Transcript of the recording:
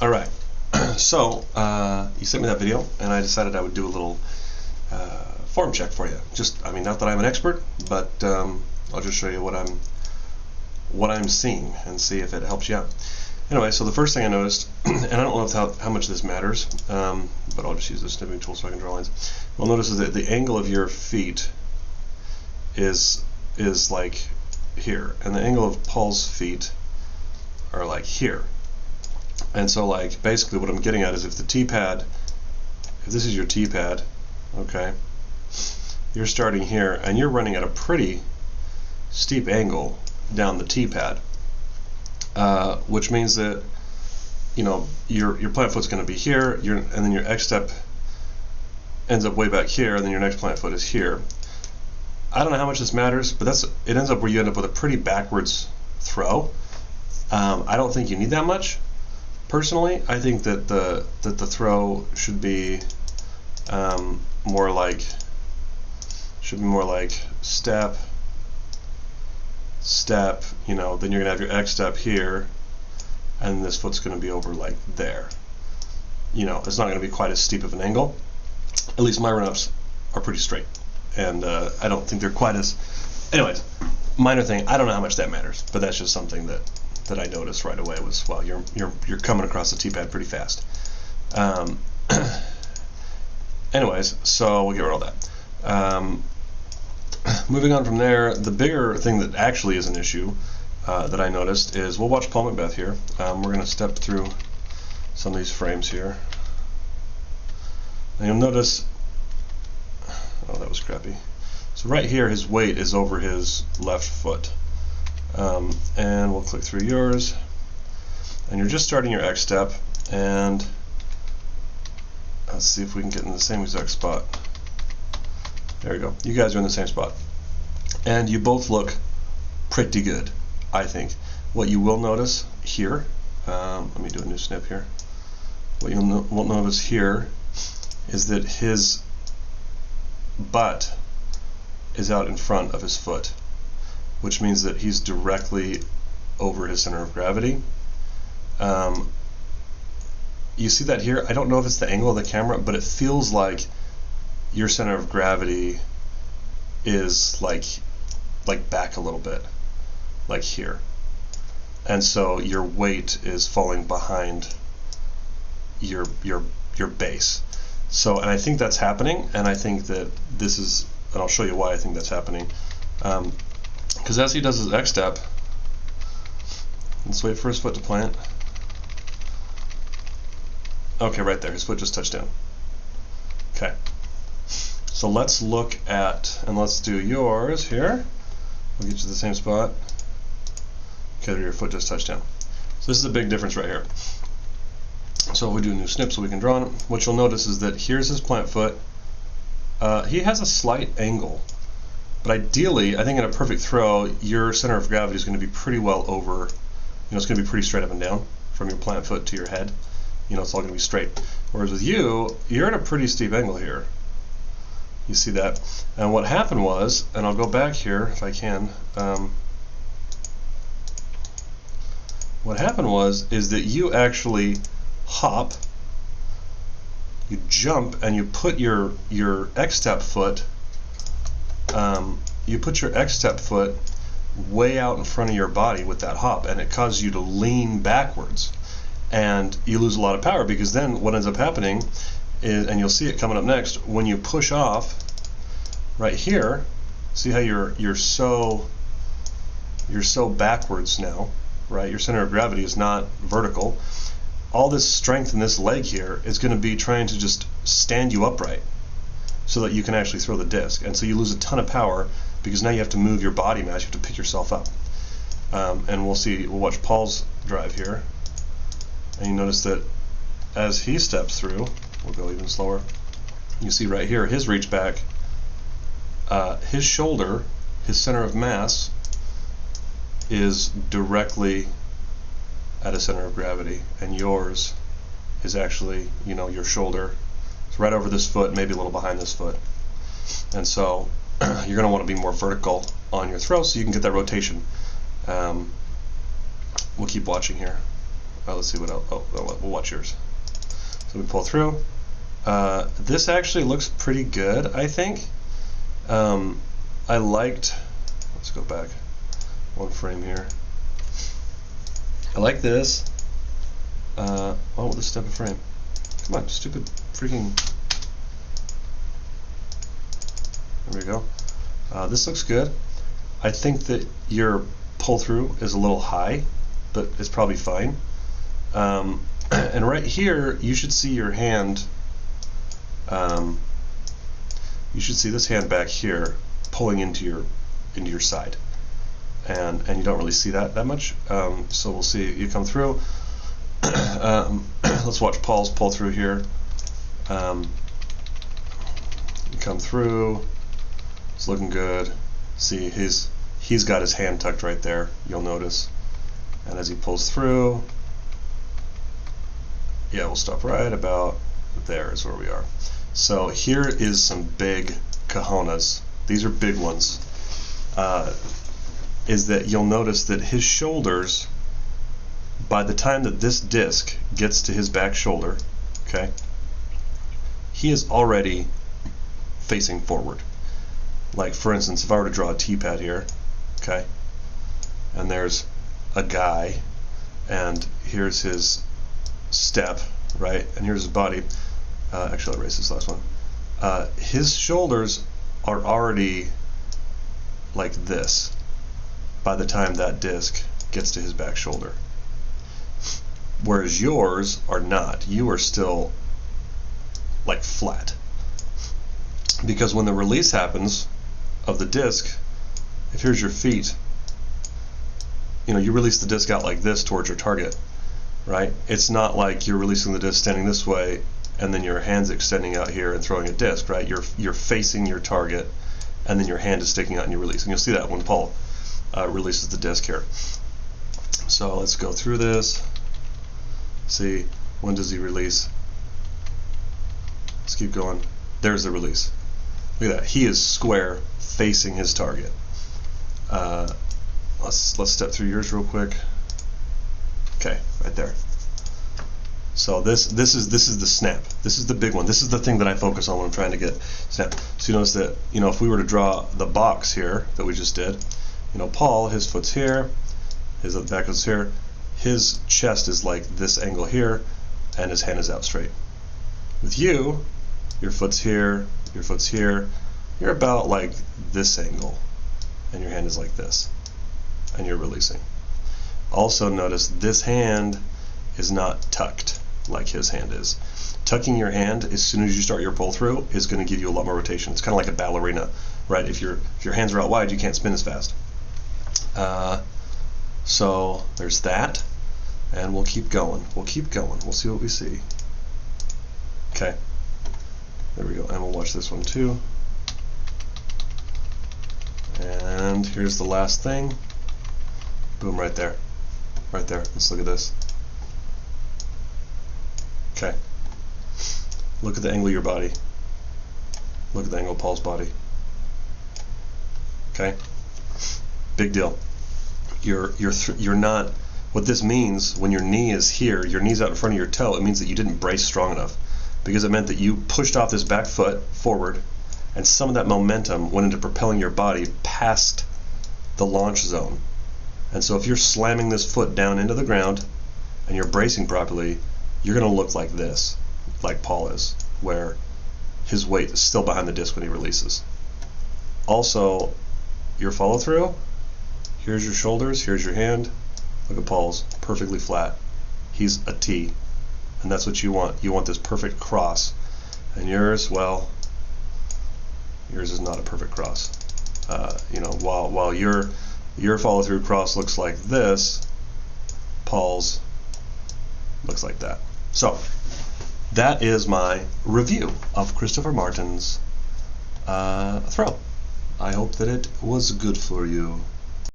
All right. So you sent me that video, and I decided I would do a little form check for you. Just, I mean, not that I'm an expert, but I'll just show you what I'm seeing and see if it helps you out. Anyway, so the first thing I noticed, and I don't know how much this matters, but I'll just use the snipping tool so I can draw lines. What I'll notice is that the angle of your feet is like here, and the angle of Paul's feet are like here. And so, like, basically what I'm getting at is if this is your T-pad, okay, you're starting here and you're running at a pretty steep angle down the T-pad, which means that, you know, your plant foot's going to be here, and then your X step ends up way back here, and then your next plant foot is here. I don't know how much this matters, but it ends up where you end up with a pretty backwards throw. I don't think you need that much. Personally, I think that the throw should be more like step, you know, then you're gonna have your X step here, and this foot's gonna be over like there. You know, it's not gonna be quite as steep of an angle. At least my run-ups are pretty straight, and I don't think they're quite as. Anyways, minor thing. I don't know how much that matters, but that's just something that I noticed right away was, well, you're coming across the T-pad pretty fast. Anyways, so we'll get rid of that. Moving on from there, the bigger thing that actually is an issue that I noticed is, we'll watch Paul McBeth here. We're going to step through some of these frames here. And you'll notice, oh, that was crappy. So right here, his weight is over his left foot. And we'll click through yours, and you're just starting your X step, and let's see if we can get in the same exact spot. There we go. You guys are in the same spot, and you both look pretty good, I think. What you will notice here, let me do a new snip here. What you'll notice here is that his butt is out in front of his foot, which means that he's directly over his center of gravity. You see that here? I don't know if it's the angle of the camera, but it feels like your center of gravity is like back a little bit, like here. And so your weight is falling behind your base. So, and I think that's happening, and I think that this is, and I'll show you why I think that's happening. Because as he does his X step, let's wait for his foot to plant. Okay, right there, his foot just touched down. Okay, so let's look at, and let's do yours here. We'll get you to the same spot. Okay, your foot just touched down. So this is a big difference right here. So if we do a new snip so we can draw on it, what you'll notice is that here's his plant foot. He has a slight angle. But ideally, I think in a perfect throw, your center of gravity is going to be pretty well over, you know, it's going to be pretty straight up and down from your plant foot to your head. You know, it's all going to be straight. Whereas with you, you're at a pretty steep angle here. You see that? And what happened was, and I'll go back here if I can, what happened is that you actually hop, you jump, and you put your X step foot way out in front of your body with that hop, and it causes you to lean backwards, and you lose a lot of power, because then what ends up happening is, and you'll see it coming up next, when you push off right here, see how you're so backwards now, right? Your center of gravity is not vertical. All this strength in this leg here is going to be trying to just stand you upright, so that you can actually throw the disc. And so you lose a ton of power, because now you have to move your body mass, you have to pick yourself up. And we'll watch Paul's drive here. And you notice that as he steps through, we'll go even slower, you see right here, his reach back, his shoulder, his center of mass, is directly at a center of gravity, and yours is actually, you know, your shoulder right over this foot, maybe a little behind this foot. And so you're going to want to be more vertical on your throw so you can get that rotation. We'll keep watching here. let's see what else. Oh, we'll watch yours. So we pull through. This actually looks pretty good, I think. I liked, let's go back one frame here. I like this. Oh, this step of frame. Come on, stupid freaking. There we go. This looks good. I think that your pull through is a little high, but it's probably fine. And right here, you should see your hand. You should see this hand back here pulling into your side, and you don't really see that much. So we'll see you come through. Let's watch Paul's pull through here. You come through. It's looking good. See, he's got his hand tucked right there. You'll notice, and as he pulls through, yeah, we'll stop right about there is where we are. So here is some big cojones. These are big ones. Is that you'll notice that his shoulders, by the time that this disc gets to his back shoulder, okay, he is already facing forward. Like, for instance, if I were to draw a T-pad here, okay, and there's a guy, and here's his step, right, and here's his body. Actually, I'll erase this last one. His shoulders are already like this by the time that disc gets to his back shoulder. Whereas yours are not. You are still like flat. Because when the release happens of the disc, if here's your feet, you release the disc out like this towards your target, right? It's not like you're releasing the disc standing this way and then your hand's extending out here and throwing a disc, right? You're facing your target, and then your hand is sticking out and you release. And you'll see that when Paul releases the disc here. So let's go through this. See, when does he release? Let's keep going. There's the release. Look at that. He is square facing his target. Let's step through yours real quick. Okay, right there. So this is the snap. This is the big one. This is the thing that I focus on when I'm trying to get snap. So you notice that, if we were to draw the box here that we just did, Paul, his foot's here, his back is here, his chest is like this angle here, and his hand is out straight. With you, your foot's here, your foot's here, you're about like this angle, and your hand is like this, and you're releasing. Also notice this hand is not tucked like his hand is. Tucking your hand as soon as you start your pull through is going to give you a lot more rotation. It's kind of like a ballerina, right? If your hands are out wide, you can't spin as fast. So there's that, and we'll keep going. We'll keep going. We'll see what we see. Okay, there we go, and we'll watch this one too. And here's the last thing. Boom, right there. Right there. Let's look at this. Okay. Look at the angle of your body. Look at the angle of Paul's body. Okay. Big deal. You're not. What this means when your knee is here, your knee's out in front of your toe, it means that you didn't brace strong enough, because it meant that you pushed off this back foot forward, and some of that momentum went into propelling your body past the launch zone. And so if you're slamming this foot down into the ground and you're bracing properly, you're going to look like this, like Paul is, where his weight is still behind the disc when he releases. Also, your follow through, here's your shoulders, here's your hand. Look at Paul's, perfectly flat. He's a T, and that's what you want. You want this perfect cross. And yours, well, yours is not a perfect cross. While your follow through cross looks like this, Paul's looks like that. So that is my review of Christopher Martin's throw. I hope that it was good for you.